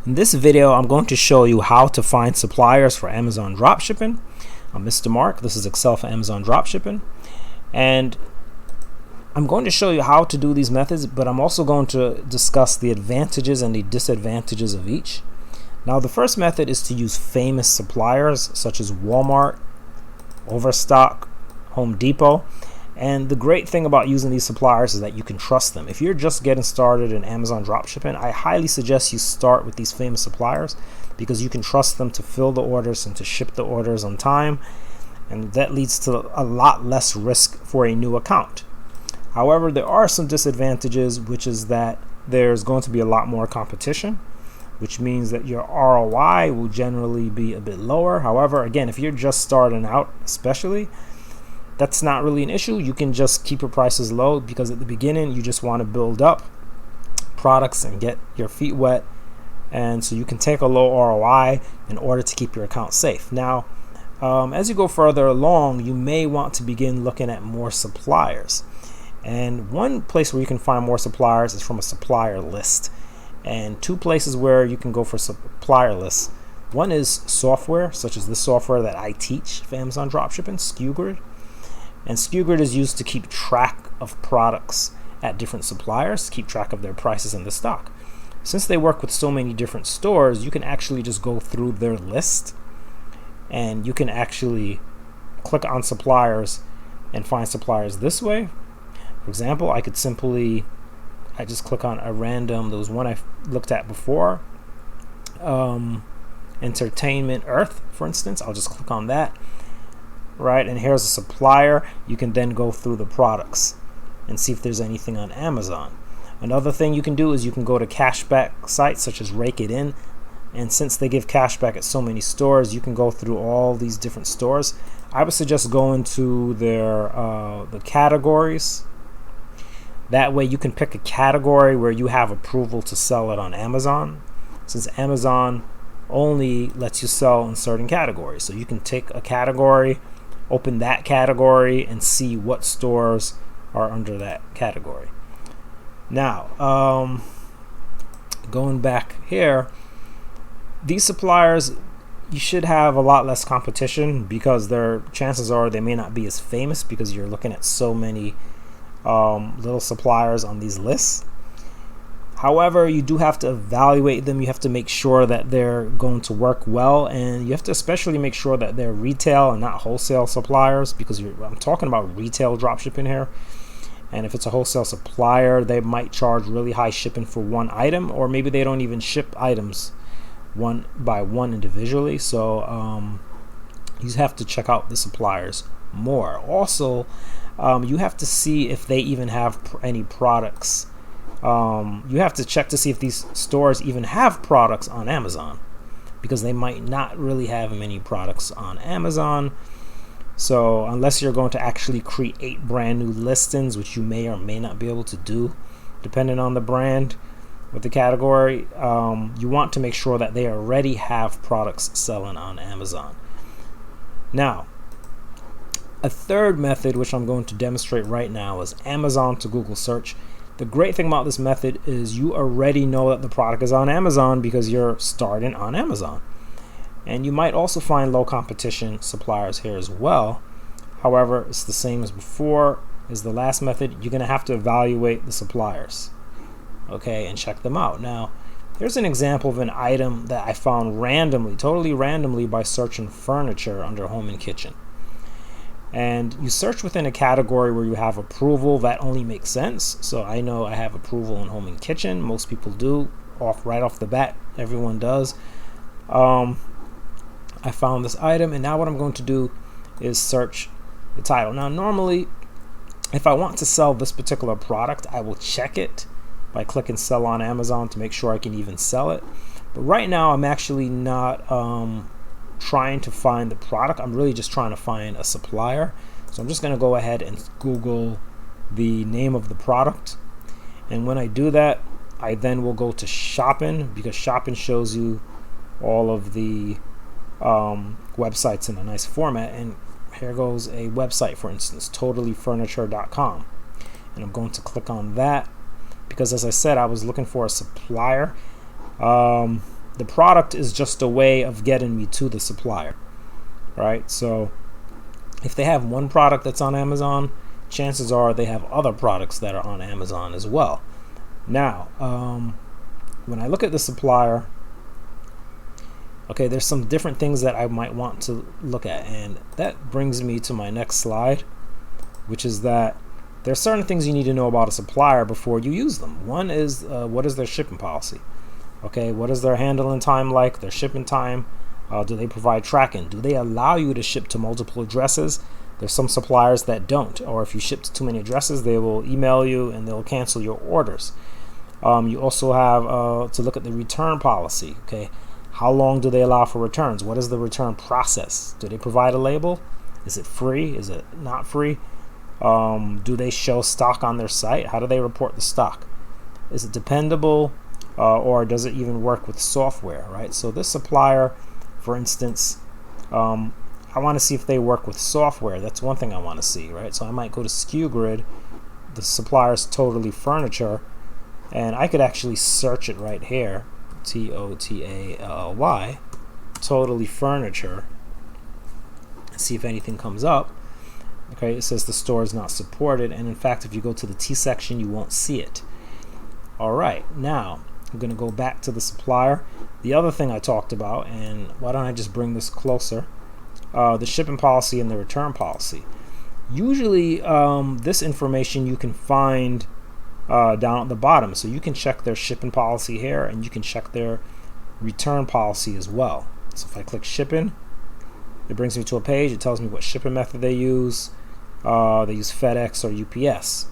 In this video, I'm going to show you how to find suppliers for Amazon Dropshipping. I'm Mr. Mark. This is Excel for Amazon Dropshipping. And I'm going to show you how to do these methods, but I'm also going to discuss the advantages and the disadvantages of each. Now, the first method is to use famous suppliers such as Walmart, Overstock, Home Depot. And the great thing about using these suppliers is that you can trust them. If you're just getting started in Amazon dropshipping, I highly suggest you start with these famous suppliers because you can trust them to fill the orders and to ship the orders on time, and that leads to a lot less risk for a new account. However, there are some disadvantages, which is that there's going to be a lot more competition, which means that your ROI will generally be a bit lower. However, again, if you're just starting out especially, that's not really an issue. You can just keep your prices low because at the beginning you just want to build up products and get your feet wet, and so you can take a low ROI in order to keep your account safe. Now, as you go further along, you may want to begin looking at more suppliers, and one place where you can find more suppliers is from a supplier list, and two places where you can go for supplier lists. One is software, such as this software that I teach for Amazon dropshipping, SkuGrid. And SkuGrid is used to keep track of products at different suppliers, keep track of their prices in the stock. Since they work with so many different stores, you can actually just go through their list and you can actually click on suppliers and find suppliers this way. For example, I just click on a random, there was one I looked at before, Entertainment Earth, for instance. I'll just click on that. Right, and here's a supplier. You can then go through the products and see if there's anything on Amazon. Another thing you can do is you can go to cashback sites such as Rake It In, and since they give cashback at so many stores, you can go through all these different stores. I would suggest going to their the categories. That way you can pick a category where you have approval to sell it on Amazon, since Amazon only lets you sell in certain categories. So you can take a category, open that category, and see what stores are under that category. Now, going back here, these suppliers, you should have a lot less competition because their chances are they may not be as famous because you're looking at so many little suppliers on these lists. However, you do have to evaluate them. You have to make sure that they're going to work well, and you have to especially make sure that they're retail and not wholesale suppliers, because I'm talking about retail dropshipping here. And if it's a wholesale supplier, they might charge really high shipping for one item, or maybe they don't even ship items one by one individually. So you have to check out the suppliers more. Also, you have to see if they even have any products. You have to check to see if these stores even have products on Amazon, because they might not really have many products on Amazon. So unless you're going to actually create brand new listings, which you may or may not be able to do depending on the brand with the category, you want to make sure that they already have products selling on Amazon. Now, a third method, which I'm going to demonstrate right now, is Amazon to Google search. The great thing about this method is you already know that the product is on Amazon because you're starting on Amazon. And you might also find low competition suppliers here as well. However, it's the same as before. Is the last method. You're going to have to evaluate the suppliers, okay, and check them out. Now, here's an example of an item that I found randomly, totally randomly, by searching furniture under home and kitchen. And you search within a category where you have approval. That only makes sense. So I know I have approval in home and kitchen. Most people do, right off the bat. Everyone does. I found this item, and now what I'm going to do is search the title. Now, normally, if I want to sell this particular product, I will check it by clicking sell on Amazon to make sure I can even sell it. But right now, I'm actually not trying to find the product. I'm really just trying to find a supplier. So I'm just going to go ahead and Google the name of the product, and when I do that, I then will go to shopping, because shopping shows you all of the websites in a nice format. And here goes a website, for instance, totallyfurniture.com, and I'm going to click on that because, as I said, I was looking for a supplier. The product is just a way of getting me to the supplier, right? So if they have one product that's on Amazon, chances are they have other products that are on Amazon as well. Now, when I look at the supplier, okay, there's some different things that I might want to look at, and that brings me to my next slide, which is that there's certain things you need to know about a supplier before you use them. One is what is their shipping policy? Okay, what is their handling time like, their shipping time? Do they provide tracking? Do they allow you to ship to multiple addresses? There's some suppliers that don't, or if you ship to too many addresses, they will email you and they'll cancel your orders. You also have to look at the return policy. Okay, how long do they allow for returns? What is the return process? Do they provide a label? Is it free? Is it not free? Do they show stock on their site? How do they report the stock? Is it dependable, or does it even work with software, right? So this supplier, for instance, I want to see if they work with software. That's one thing I want to see, right? So I might go to SkuGrid, the supplier's Totally Furniture, and I could actually search it right here, Totally, Totally Furniture, and see if anything comes up. Okay, it says the store is not supported, and in fact, if you go to the T section, you won't see it. All right, now I'm going to go back to the supplier. The other thing I talked about, and why don't I just bring this closer, the shipping policy and the return policy. Usually, this information you can find down at the bottom, so you can check their shipping policy here, and you can check their return policy as well. So if I click shipping, it brings me to a page. It tells me what shipping method they use. They use FedEx or UPS.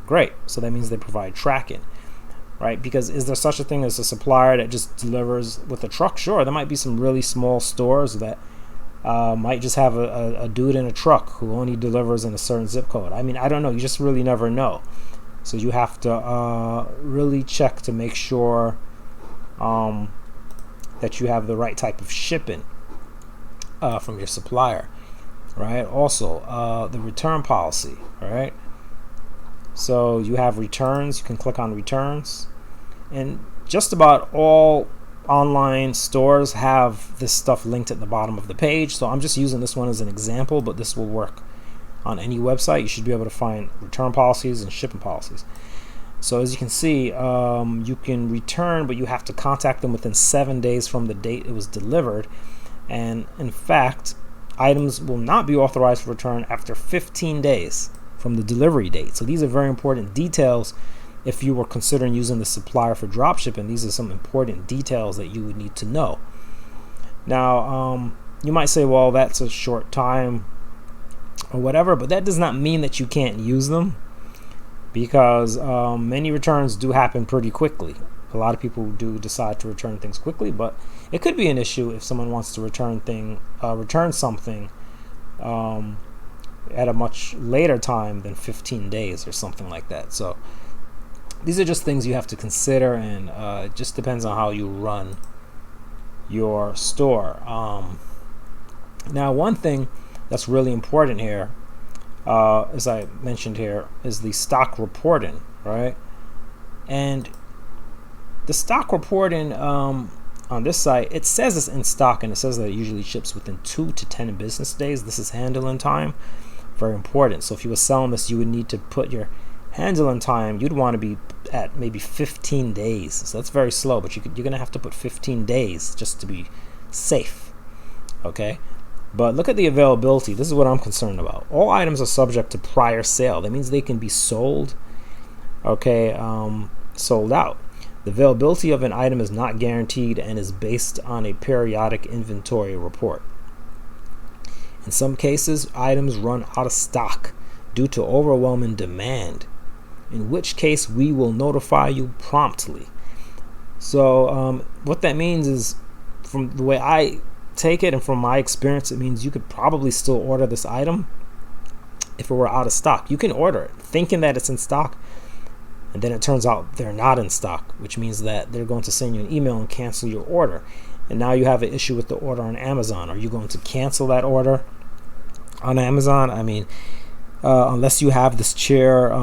Great. So that means they provide tracking, right? Because is there such a thing as a supplier that just delivers with a truck? Sure. There might be some really small stores that might just have a dude in a truck who only delivers in a certain zip code. I mean, I don't know. You just really never know. So you have to really check to make sure that you have the right type of shipping from your supplier, right? Also, the return policy, right? So you have returns. You can click on returns, and just about all online stores have this stuff linked at the bottom of the page. So I'm just using this one as an example, but this will work on any website. You should be able to find return policies and shipping policies. So as you can see, you can return, but you have to contact them within 7 days from the date it was delivered. And in fact, items will not be authorized for return after 15 days from the delivery date. So these are very important details. If you were considering using the supplier for dropshipping, these are some important details that you would need to know. Now, you might say, well, that's a short time or whatever, but that does not mean that you can't use them, because many returns do happen pretty quickly. A lot of people do decide to return things quickly, but it could be an issue if someone wants to return something at a much later time than 15 days or something like that. So these are just things you have to consider, and it just depends on how you run your store. Now, one thing that's really important here, as I mentioned here, is the stock reporting, right? And the stock reporting on this site, it says it's in stock, and it says that it usually ships within 2 to 10 business days. This is handling time, very important. So if you were selling this, you would need to put your handling time, you'd want to be at maybe 15 days. So that's very slow, but you're going to have to put 15 days just to be safe. Okay? But look at the availability. This is what I'm concerned about. All items are subject to prior sale. That means they can be sold, okay, sold out. The availability of an item is not guaranteed and is based on a periodic inventory report. In some cases, items run out of stock due to overwhelming demand, in which case we will notify you promptly. So what that means is, from the way I take it and from my experience, it means you could probably still order this item if it were out of stock. You can order it thinking that it's in stock, and then it turns out they're not in stock, which means that they're going to send you an email and cancel your order. And now you have an issue with the order on Amazon. Are you going to cancel that order on Amazon? I mean, unless you have this chair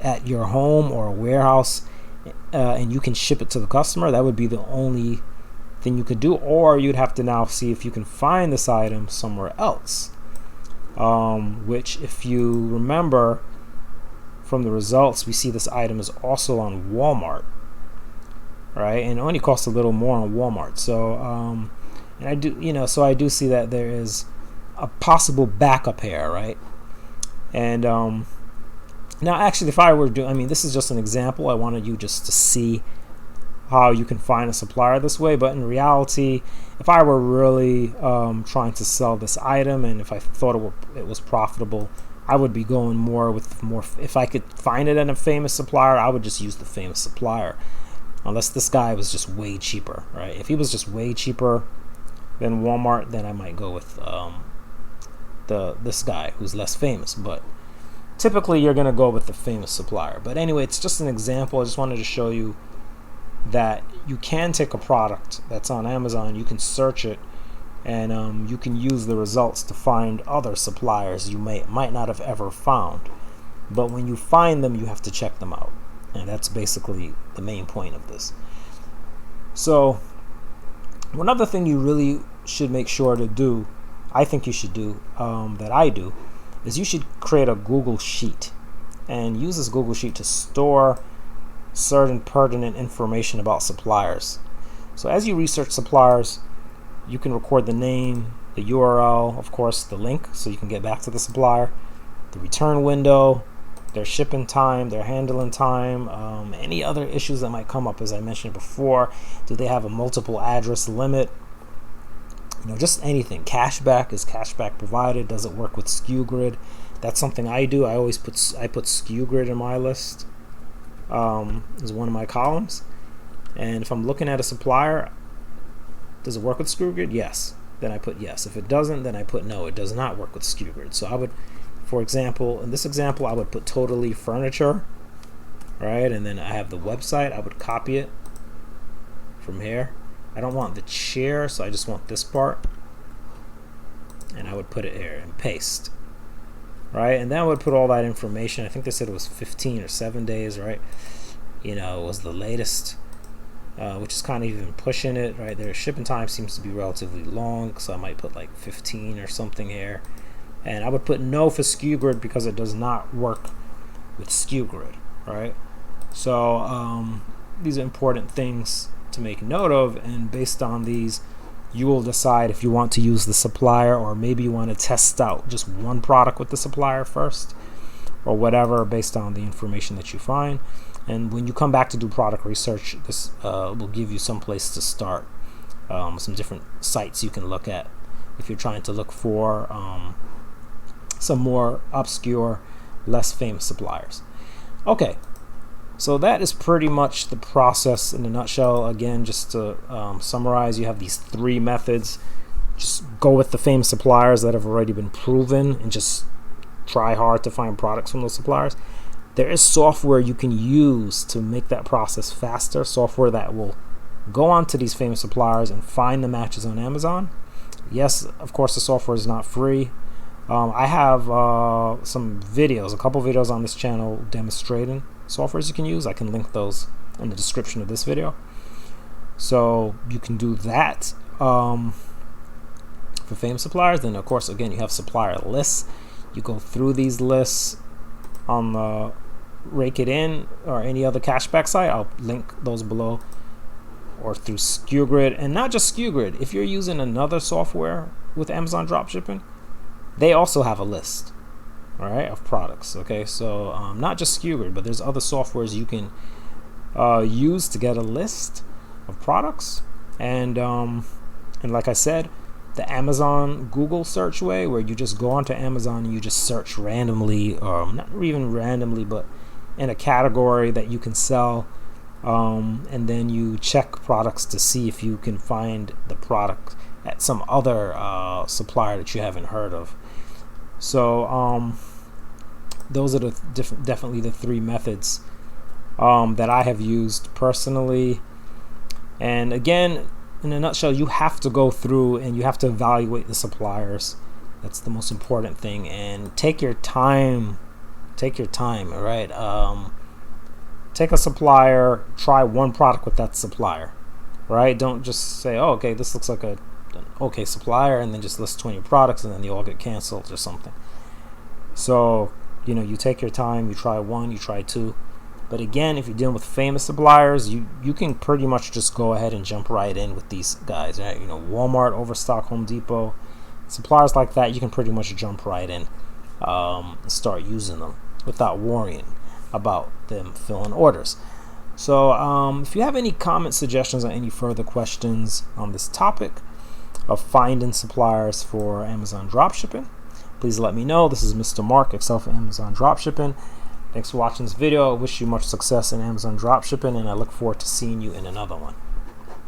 at your home or a warehouse and you can ship it to the customer, that would be the only thing you could do, or you'd have to now see if you can find this item somewhere else, which, if you remember from the results, we see this item is also on Walmart, right? And it only costs a little more on Walmart. So and I do, so I do see that there is a possible backup here, right? And now actually, if I were to this is just an example. I wanted you just to see how you can find a supplier this way, but in reality, if I were really trying to sell this item, and if I thought it was profitable, I would be going more. If I could find it at a famous supplier, I would just use the famous supplier, unless this guy was just way cheaper, right? If he was just way cheaper than Walmart, then I might go with this guy who's less famous. But typically you're going to go with the famous supplier. But anyway, it's just an example. I just wanted to show you that you can take a product that's on Amazon, you can search it, and you can use the results to find other suppliers you might not have ever found. But when you find them, you have to check them out, and that's basically the main point of this. So one other thing you really should make sure to do, I think you should do, that I do, is you should create a Google Sheet and use this Google Sheet to store certain pertinent information about suppliers. So as you research suppliers, you can record the name, the URL, of course the link so you can get back to the supplier, the return window, their shipping time, their handling time, any other issues that might come up. As I mentioned before, do they have a multiple address limit? Just anything. Cashback, is cashback provided? Does it work with SkuGrid? That's something I do. I put SkuGrid in my list as one of my columns. And if I'm looking at a supplier, does it work with SkuGrid? Yes. Then I put yes. If it doesn't, then I put no, it does not work with SkuGrid. So I would, for example, in this example, I would put Totally Furniture, right? And then I have the website. I would copy it from here. I don't want the chair, so I just want this part. And I would put it here and paste. Right? And then I would put all that information. I think they said it was 15 or 7 days, right? It was the latest, which is kind of even pushing it, right? Their shipping time seems to be relatively long, so I might put like 15 or something here. And I would put no for SkuGrid because it does not work with SkuGrid, right? So these are important things to make note of, and based on these, you will decide if you want to use the supplier, or maybe you want to test out just one product with the supplier first, or whatever, based on the information that you find. And when you come back to do product research, this will give you some place to start, some different sites you can look at if you're trying to look for some more obscure, less famous suppliers. Okay, so that is pretty much the process in a nutshell. Again, just to summarize, you have these 3 methods. Just go with the famous suppliers that have already been proven, and just try hard to find products from those suppliers. There is software you can use to make that process faster, software that will go onto these famous suppliers and find the matches on Amazon. Yes, of course, the software is not free. I have some videos, a couple videos on this channel demonstrating softwares you can use. I can link those in the description of this video. So you can do that for famous suppliers. Then, of course, again, you have supplier lists. You go through these lists on the Rake It In or any other cashback site. I'll link those below, or through SkuGrid. And not just SkuGrid, if you're using another software with Amazon Dropshipping, they also have a list, all right, of products. Okay, so not just SkuGrid, but there's other softwares you can use to get a list of products. And like I said, the Amazon Google search way, where you just go onto Amazon and you just search randomly, or not even randomly, but in a category that you can sell, and then you check products to see if you can find the product at some other supplier that you haven't heard of. So those are definitely the 3 methods that I have used personally. And again, in a nutshell, you have to go through and you have to evaluate the suppliers. That's the most important thing. And take your time. All right. Take a supplier, try one product with that supplier, right? Don't just say, oh, okay, this looks like an okay supplier, and then just list 20 products and then they all get canceled or something. So, you know, you take your time, you try one, you try two. But again, if you're dealing with famous suppliers, you can pretty much just go ahead and jump right in with these guys, right? You know, Walmart, Overstock, Home Depot, suppliers like that, you can pretty much jump right in and start using them without worrying about them filling orders. So if you have any comments, suggestions, or any further questions on this topic of finding suppliers for Amazon dropshipping, please let me know. This is Mr. Mark, Excel for Amazon Dropshipping. Thanks for watching this video. I wish you much success in Amazon dropshipping, and I look forward to seeing you in another one.